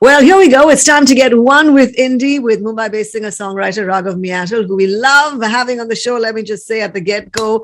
Well, here we go. It's time to get one with indie with Mumbai-based singer-songwriter Raghav Meattle, who we love having on the show. Let me just say at the get-go,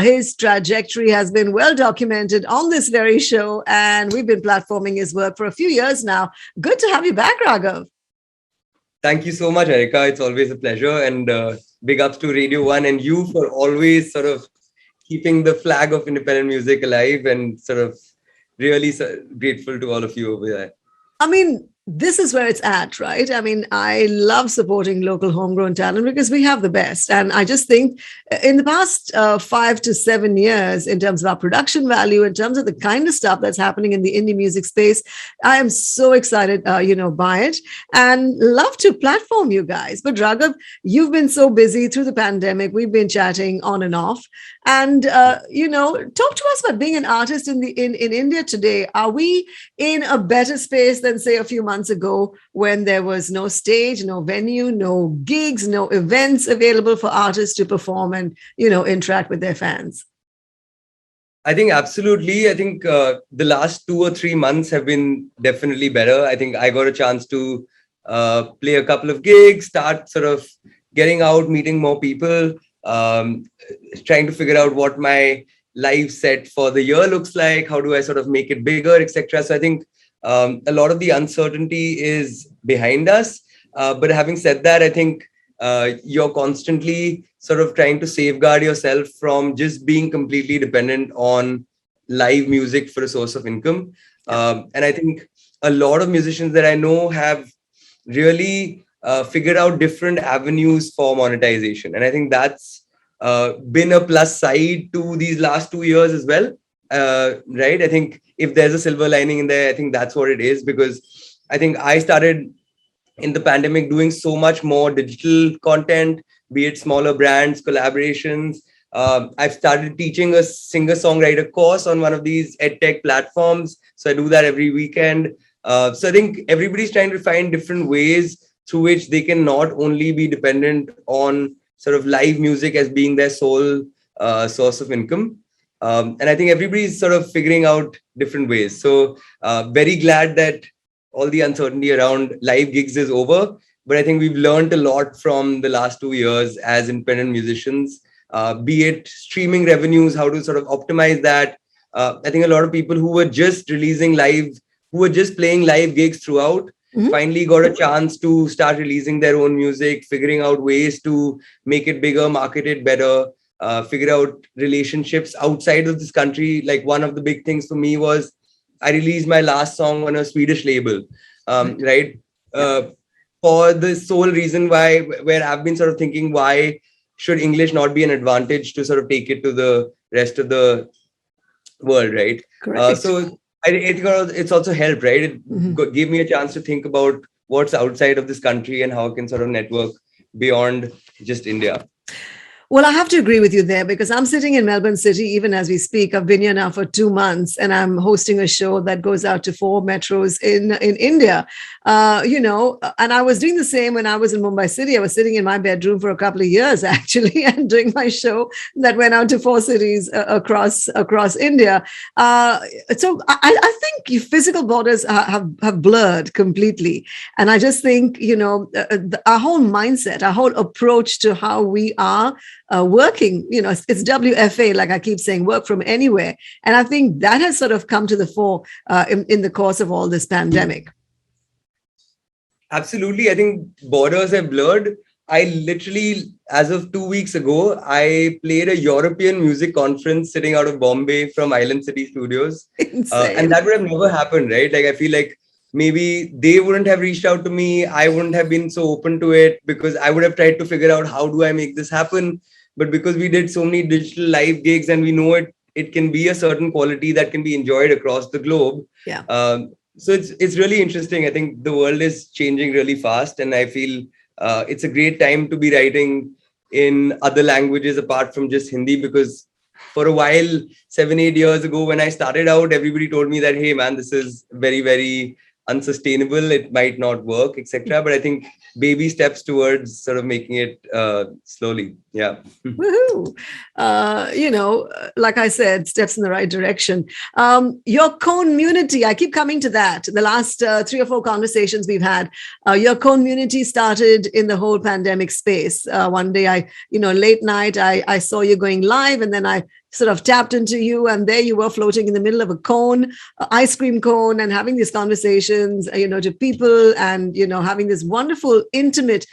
his trajectory has been well documented on this very show, and we've been platforming his work for a few years now. Good to have you back, Raghav. Thank you so much, Erica. It's always a pleasure, and big ups to Radio 1 and you for always sort of keeping the flag of independent music alive, and sort of really grateful to all of you over there. I mean, this is where it's at, right? I mean, I love supporting local homegrown talent because we have the best. And I just think in the past 5 to 7 years, in terms of our production value, in terms of the kind of stuff that's happening in the indie music space, I am so excited, by it and love to platform you guys. But Raghav, you've been so busy through the pandemic. We've been chatting on and off. And, talk to us about being an artist in India today. Are we in a better space than, say, a few months ago when there was no stage, no venue, no gigs, no events available for artists to perform and, interact with their fans? I think absolutely. I think the last 2 or 3 months have been definitely better. I think I got a chance to play a couple of gigs, start sort of getting out, meeting more people, trying to figure out what my live set for the year looks like. How do I sort of make it bigger, etc. So I think a lot of the uncertainty is behind us. But having said that, I think you're constantly sort of trying to safeguard yourself from just being completely dependent on live music for a source of income. And I think a lot of musicians that I know have really figured out different avenues for monetization. And I think that's been a plus side to these last 2 years as well. Right. I think if there's a silver lining in there, I think that's what it is, because I think I started in the pandemic doing so much more digital content, be it smaller brands, collaborations. I've started teaching a singer-songwriter course on one of these edtech platforms. So I do that every weekend. So I think everybody's trying to find different ways through which they can not only be dependent on sort of live music as being their sole source of income. And I think everybody's sort of figuring out different ways. So very glad that all the uncertainty around live gigs is over. But I think we've learned a lot from the last 2 years as independent musicians, be it streaming revenues, how to sort of optimize that. I think a lot of people who were just releasing live, who were just playing live gigs throughout, finally got a chance to start releasing their own music, figuring out ways to make it bigger, market it better, figure out relationships outside of this country. Like one of the big things for me was I released my last song on a Swedish label, right? For the sole reason where I've been sort of thinking, why should English not be an advantage to sort of take it to the rest of the world, right? So I think it's also helped, right? It gave me a chance to think about what's outside of this country and how I can sort of network beyond just India. Well, I have to agree with you there because I'm sitting in Melbourne City even as we speak. I've been here now for 2 months and I'm hosting a show that goes out to 4 metros in India. And I was doing the same when I was in Mumbai City. I was sitting in my bedroom for a couple of years actually and doing my show that went out to 4 cities across India. So I think physical borders have blurred completely. And I just think, our whole mindset, our whole approach to how we are working, it's WFA, like I keep saying, work from anywhere. And I think that has sort of come to the fore in the course of all this pandemic. Absolutely. I think borders have blurred. I literally, as of 2 weeks ago, I played a European music conference sitting out of Bombay from Island City Studios. And that would have never happened, right? Like, I feel like maybe they wouldn't have reached out to me. I wouldn't have been so open to it because I would have tried to figure out how do I make this happen. But because we did so many digital live gigs and we know it can be a certain quality that can be enjoyed across the globe. Yeah. So it's really interesting. I think the world is changing really fast, and I feel it's a great time to be writing in other languages apart from just Hindi, because for a while, 7-8 years ago, when I started out, everybody told me that, hey man, this is very, very unsustainable, it might not work, etc. But I think baby steps towards sort of making it slowly. Yeah. Woohoo! Like I said, steps in the right direction. Your community, I keep coming to that. The last 3 or 4 conversations we've had, your community started in the whole pandemic space. One day, late night, I saw you going live, and then I sort of tapped into you, and there you were floating in the middle of a cone, ice cream cone, and having these conversations, to people, and having this wonderful, intimate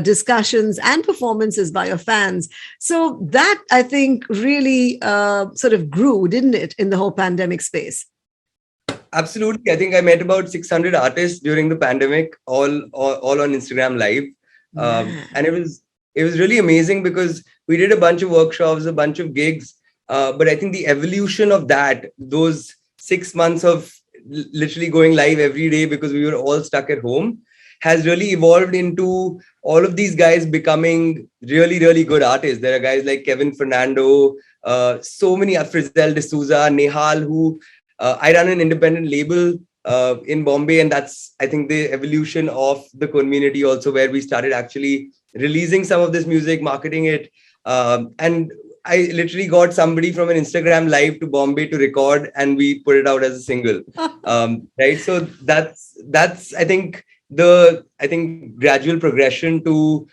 discussions and performances by your fans. So that, I think, really sort of grew, didn't it, in the whole pandemic space? Absolutely. I think I met about 600 artists during the pandemic, all on Instagram Live, and it was really amazing because we did a bunch of workshops, a bunch of gigs. But I think the evolution of that, those 6 months of literally going live every day because we were all stuck at home, has really evolved into all of these guys becoming really, really good artists. There are guys like Kevin Fernando, so many, Frizzell D'Souza, Nehal, who I run an independent label in Bombay. And that's, I think, the evolution of the community also, where we started actually releasing some of this music, marketing it. And I literally got somebody from an Instagram Live to Bombay to record, and we put it out as a single. Right. So that's I think gradual progression to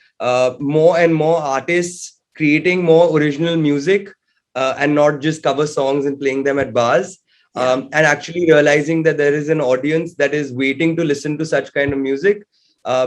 more and more artists creating more original music and not just cover songs and playing them at bars. And actually realizing that there is an audience that is waiting to listen to such kind of music,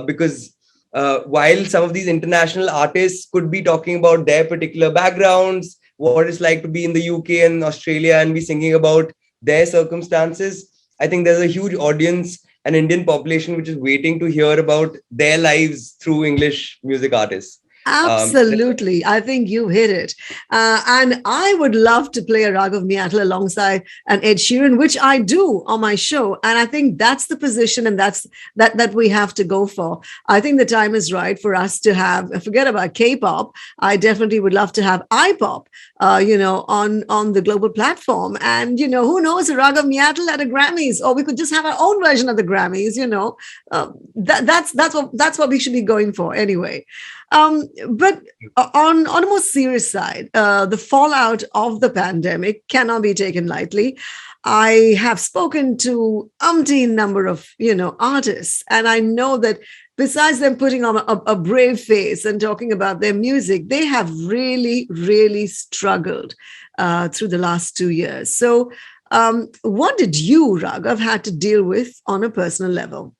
because while some of these international artists could be talking about their particular backgrounds, what it's like to be in the UK and Australia, and be singing about their circumstances, I think there's a huge audience, an Indian population, which is waiting to hear about their lives through English music artists. Absolutely. I think you hit it. And I would love to play a Raghav Meattle alongside an Ed Sheeran, which I do on my show. And I think that's the position, and that's that we have to go for. I think the time is right for us to have, forget about K-pop. I definitely would love to have I-pop, on the global platform. And, who knows, a Raghav Meattle at a Grammys, or we could just have our own version of the Grammys, that's what we should be going for anyway. But on a more serious side, the fallout of the pandemic cannot be taken lightly. I have spoken to umpteen number of, artists, and I know that besides them putting on a brave face and talking about their music, they have really, really struggled through the last 2 years. So what did you, Raghav, had to deal with on a personal level?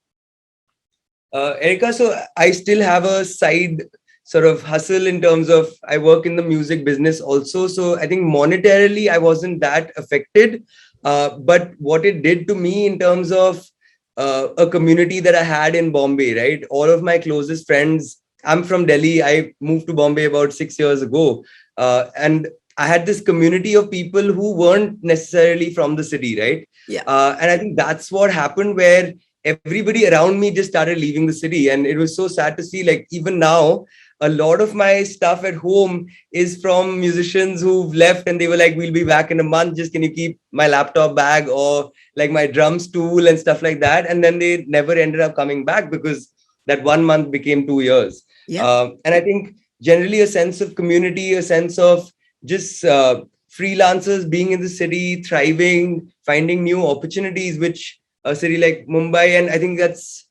Erica, so I still have a side sort of hustle in terms of I work in the music business also. So I think monetarily, I wasn't that affected. But what it did to me in terms of a community that I had in Bombay, right? All of my closest friends, I'm from Delhi. I moved to Bombay about 6 years ago. And I had this community of people who weren't necessarily from the city, right? Yeah. And I think that's what happened, where everybody around me just started leaving the city. And it was so sad to see, like, even now, a lot of my stuff at home is from musicians who've left, and they were like, we'll be back in a month. Just, can you keep my laptop bag or like my drum stool and stuff like that? And then they never ended up coming back because that 1 month became 2 years. Yeah. And I think generally a sense of community, a sense of just freelancers being in the city, thriving, finding new opportunities, which a city like Mumbai, and I think that's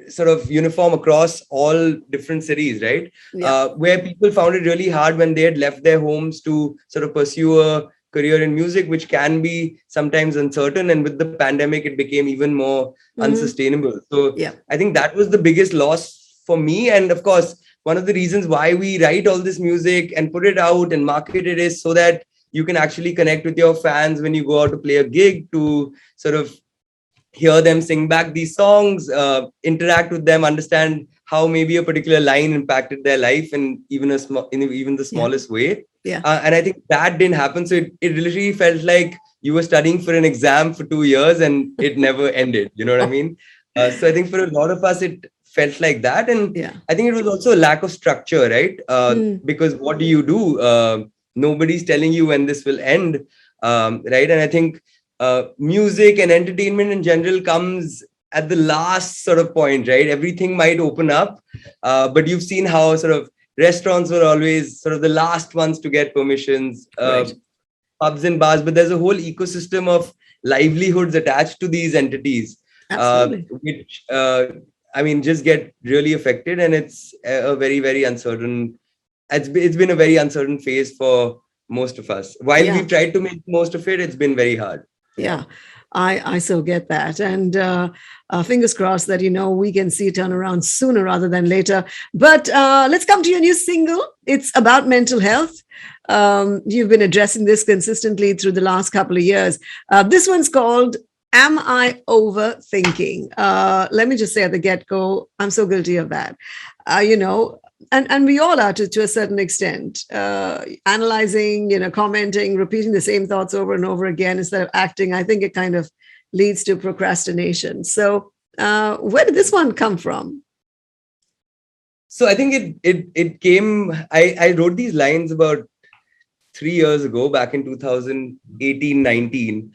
sort of uniform across all different cities, right? Yeah. Where people found it really hard when they had left their homes to sort of pursue a career in music, which can be sometimes uncertain. And with the pandemic, it became even more unsustainable. So yeah. I think that was the biggest loss for me. And of course, one of the reasons why we write all this music and put it out and market it is so that you can actually connect with your fans when you go out to play a gig, to sort of hear them sing back these songs, interact with them, understand how maybe a particular line impacted their life in even the smallest way. Yeah. And I think that didn't happen. So it literally felt like you were studying for an exam for 2 years and it never ended. You know what I mean? So I think for a lot of us, it felt like that. And I think it was also a lack of structure, right? Because what do you do? Nobody's telling you when this will end, right? And I think music and entertainment in general comes at the last sort of point, right? Everything might open up, but you've seen how sort of restaurants were always sort of the last ones to get permissions, Right. pubs and bars, but there's a whole ecosystem of livelihoods attached to these entities, Absolutely. which I mean, just get really affected, and it's a very, very uncertain. It's been a very uncertain phase for most of us. While Yeah. we've tried to make most of it, it's been very hard. Yeah, I so get that. And fingers crossed that, we can see a turnaround sooner rather than later. But let's come to your new single. It's about mental health. You've been addressing this consistently through the last couple of years. This one's called Am I Overthinking? Let me just say at the get-go, I'm so guilty of that. And we all are to a certain extent, analyzing, commenting, repeating the same thoughts over and over again instead of acting. I think it kind of leads to procrastination. So where did this one come from? So I think it came, I wrote these lines about 3 years ago, back in 2018, 19,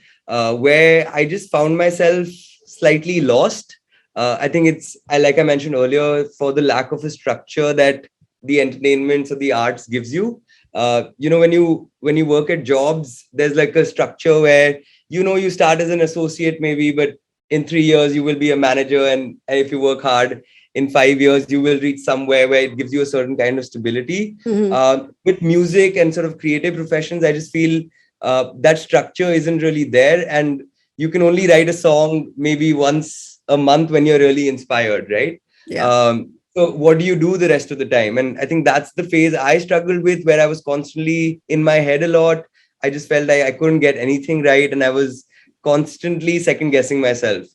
where I just found myself slightly lost. I think like I mentioned earlier, for the lack of a structure that the entertainment or the arts gives you. When you work at jobs, there's like a structure where, you start as an associate maybe, but in 3 years you will be a manager. And if you work hard, in 5 years, you will reach somewhere where it gives you a certain kind of stability. Mm-hmm. With music and sort of creative professions, I just feel that structure isn't really there. And you can only write a song maybe once a month when you're really inspired, right? Yeah. So what do you do the rest of the time? And I think that's the phase I struggled with, where I was constantly in my head a lot. I just felt like I couldn't get anything right, and I was constantly second guessing myself.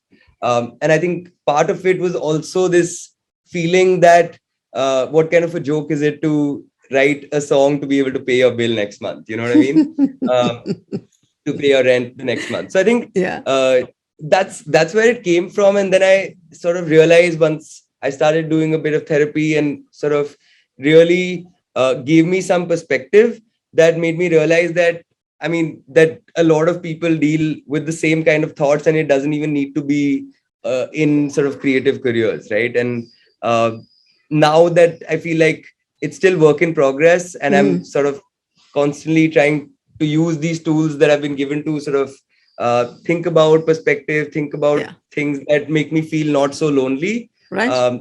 And I think part of it was also this feeling that what kind of a joke is it to write a song to be able to pay your bill next month? You know what I mean? To pay your rent the next month. So I think that's where it came from. And then I sort of realized, once I started doing a bit of therapy and sort of really gave me some perspective, that made me realize that, that a lot of people deal with the same kind of thoughts, and it doesn't even need to be in sort of creative careers, right? And now that I feel like it's still work in progress, and I'm sort of constantly trying to use these tools that I've been given to sort of think about perspective, think about things that make me feel not so lonely. Right.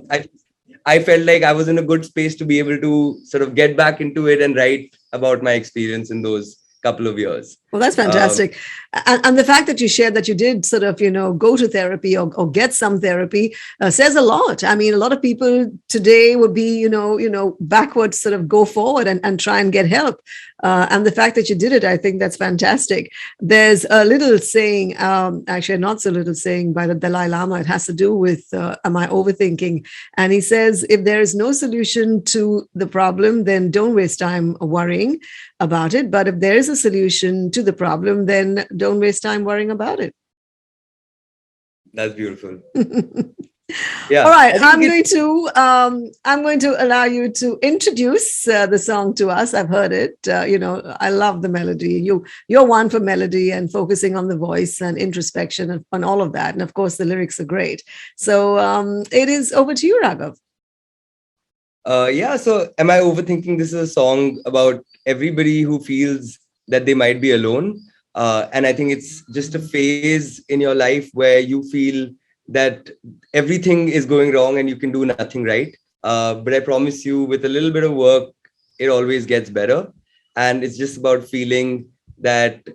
I felt like I was in a good space to be able to sort of get back into it and write about my experience in those couple of years. Well, that's fantastic. And the fact that you shared that you did sort of, go to therapy or get some therapy says a lot. I mean, a lot of people today would be, backwards, sort of go forward and try and get help. And the fact that you did it, I think that's fantastic. There's a little saying, actually not so little saying by the Dalai Lama. It has to do with, am I overthinking? And he says, if there is no solution to the problem, then don't waste time worrying about it. But if there is a solution to the problem, then don't waste time worrying about it. That's beautiful. Yeah. All right. I'm going to allow you to introduce the song to us. I've heard it. I love the melody. You're one for melody and focusing on the voice and introspection and all of that. And of course, the lyrics are great. So it is over to you, Raghav. So Am I Overthinking This is a song about everybody who feels that they might be alone. And I think it's just a phase in your life where you feel that everything is going wrong and you can do nothing right. But I promise you, with a little bit of work, it always gets better. And it's just about feeling that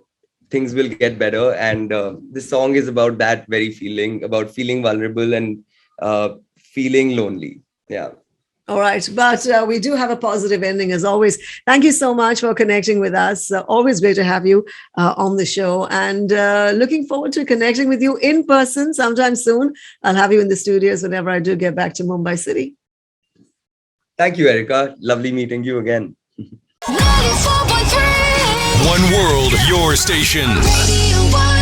things will get better. And this song is about that very feeling, about feeling vulnerable and feeling lonely. Yeah. All right. But we do have a positive ending as always. Thank you so much for connecting with us. Always great to have you on the show, and looking forward to connecting with you in person sometime soon. I'll have you in the studios whenever I do get back to Mumbai City. Thank you, Erica. Lovely meeting you again. 94.3 One World, your station. Radio 1.